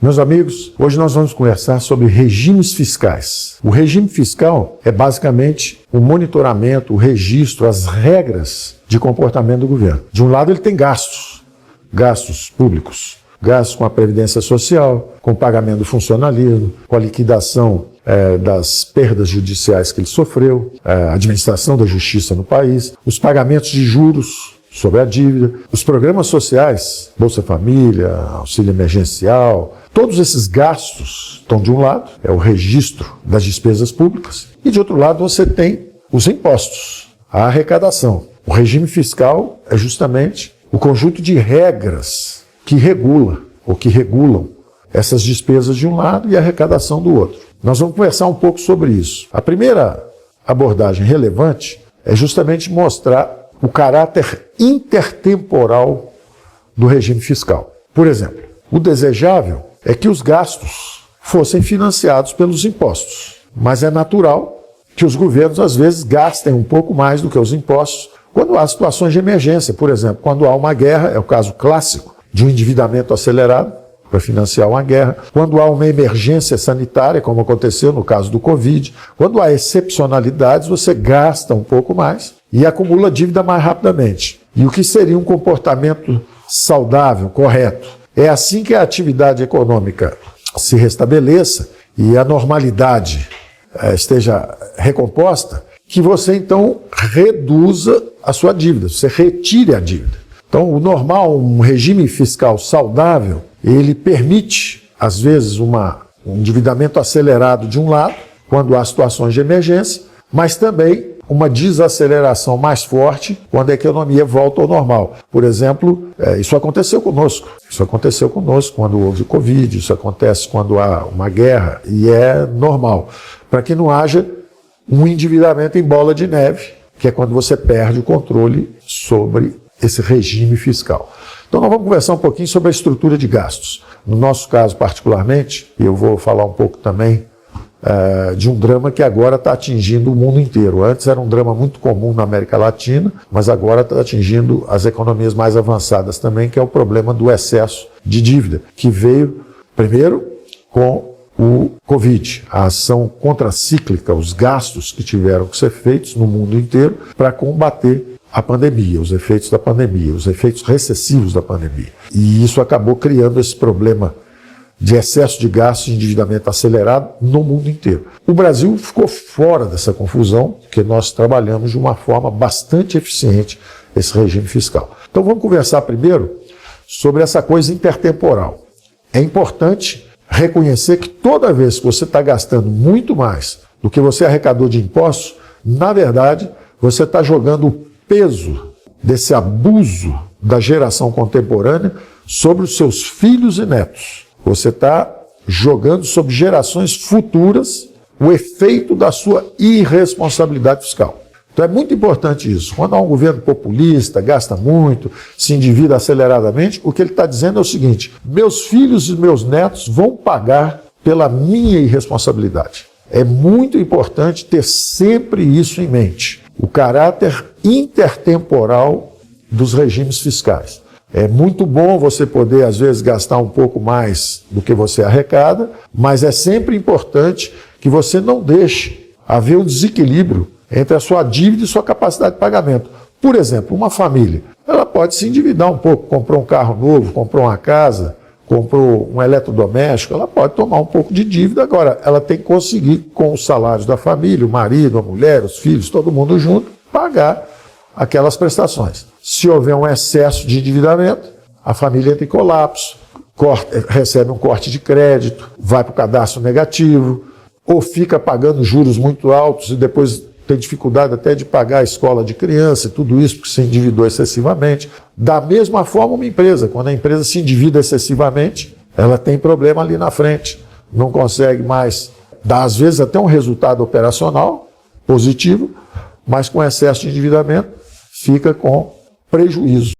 Meus amigos, hoje nós vamos conversar sobre regimes fiscais. O regime fiscal é basicamente o monitoramento, o registro, as regras de comportamento do governo. De um lado ele tem gastos públicos, gastos com a previdência social, com o pagamento do funcionalismo, com a liquidação das perdas judiciais que ele sofreu, a administração da justiça no país, os pagamentos de juros sobre a dívida, os programas sociais, Bolsa Família, auxílio emergencial, todos esses gastos estão de um lado, é o registro das despesas públicas, e de outro lado você tem os impostos, a arrecadação. O regime fiscal é justamente o conjunto de regras que regula ou que regulam essas despesas de um lado e a arrecadação do outro. Nós vamos conversar um pouco sobre isso. A primeira abordagem relevante é justamente mostrar o caráter intertemporal do regime fiscal. Por exemplo, o desejável é que os gastos fossem financiados pelos impostos, mas é natural que os governos às vezes gastem um pouco mais do que os impostos quando há situações de emergência. Por exemplo, quando há uma guerra, é o caso clássico de um endividamento acelerado para financiar uma guerra, quando há uma emergência sanitária, como aconteceu no caso do Covid, quando há excepcionalidades, você gasta um pouco mais e acumula dívida mais rapidamente. E o que seria um comportamento saudável, correto? É assim que a atividade econômica se restabeleça e a normalidade esteja recomposta, que você então reduza a sua dívida, você retire a dívida. Então, o normal, um regime fiscal saudável, ele permite, às vezes, um endividamento acelerado de um lado, quando há situações de emergência, mas também uma desaceleração mais forte quando a economia volta ao normal. Por exemplo, isso aconteceu conosco. Isso aconteceu conosco quando houve Covid, isso acontece quando há uma guerra, e é normal. Para que não haja um endividamento em bola de neve, que é quando você perde o controle sobre esse regime fiscal. Então nós vamos conversar um pouquinho sobre a estrutura de gastos. No nosso caso particularmente, eu vou falar um pouco também de um drama que agora está atingindo o mundo inteiro. Antes era um drama muito comum na América Latina, mas agora está atingindo as economias mais avançadas também, que é o problema do excesso de dívida, que veio primeiro com o Covid, a ação contracíclica, os gastos que tiveram que ser feitos no mundo inteiro para combater a pandemia, os efeitos da pandemia, os efeitos recessivos da pandemia. E isso acabou criando esse problema de excesso de gastos e endividamento acelerado no mundo inteiro. O Brasil ficou fora dessa confusão, porque nós trabalhamos de uma forma bastante eficiente esse regime fiscal. Então vamos conversar primeiro sobre essa coisa intertemporal. É importante reconhecer que toda vez que você está gastando muito mais do que você arrecadou de impostos, na verdade, você está jogando o peso desse abuso da geração contemporânea sobre os seus filhos e netos. Você está jogando sobre gerações futuras o efeito da sua irresponsabilidade fiscal. Então é muito importante isso. Quando há um governo populista, gasta muito, se endivida aceleradamente, o que ele está dizendo é o seguinte: meus filhos e meus netos vão pagar pela minha irresponsabilidade. É muito importante ter sempre isso em mente. O caráter intertemporal dos regimes fiscais. É muito bom você poder, às vezes, gastar um pouco mais do que você arrecada, mas é sempre importante que você não deixe haver um desequilíbrio entre a sua dívida e sua capacidade de pagamento. Por exemplo, uma família, ela pode se endividar um pouco, comprou um carro novo, comprou uma casa, comprou um eletrodoméstico, ela pode tomar um pouco de dívida. Agora, ela tem que conseguir, com os salários da família, o marido, a mulher, os filhos, todo mundo junto, pagar aquelas prestações. Se houver um excesso de endividamento, a família entra em colapso, recebe um corte de crédito, vai para o cadastro negativo, ou fica pagando juros muito altos e depois tem dificuldade até de pagar a escola de criança e tudo isso porque se endividou excessivamente. Da mesma forma, uma empresa, quando a empresa se endivida excessivamente, ela tem problema ali na frente, não consegue mais dar, às vezes, até um resultado operacional positivo, mas com excesso de endividamento fica com prejuízo.